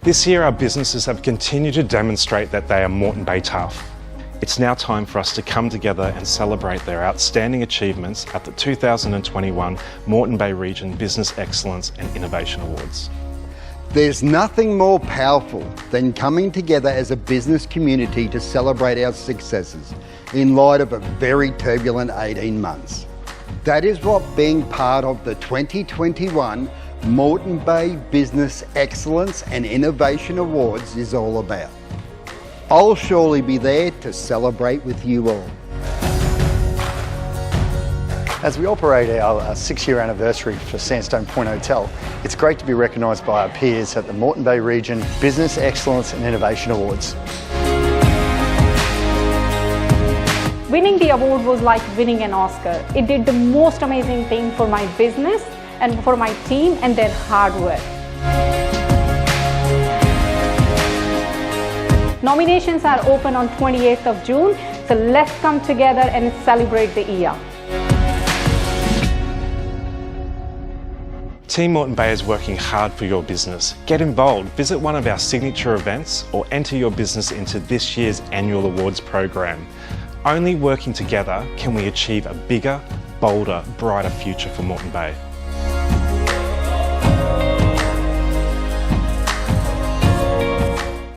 This year our businesses have continued to demonstrate that they are Moreton Bay tough. It's now time for us to come together and celebrate their outstanding achievements at the 2021 Moreton Bay Region Business Excellence and Innovation Awards. There's nothing more powerful than coming together as a business community to celebrate our successes in light of a very turbulent 18 months. That is what being part of the 2021 Moreton Bay Business Excellence and Innovation Awards is all about. I'll surely be there to celebrate with you all. As we operate our 6-year anniversary for Sandstone Point Hotel, it's great to be recognised by our peers at the Moreton Bay Region Business Excellence and Innovation Awards. Winning the award was like winning an Oscar. It did the most amazing thing for my business and for my team and their hard work. Nominations are open on 28th of June, so let's come together and celebrate the year. Team Moreton Bay is working hard for your business. Get involved, visit one of our signature events or enter your business into this year's annual awards program. Only working together can we achieve a bigger, bolder, brighter future for Moreton Bay.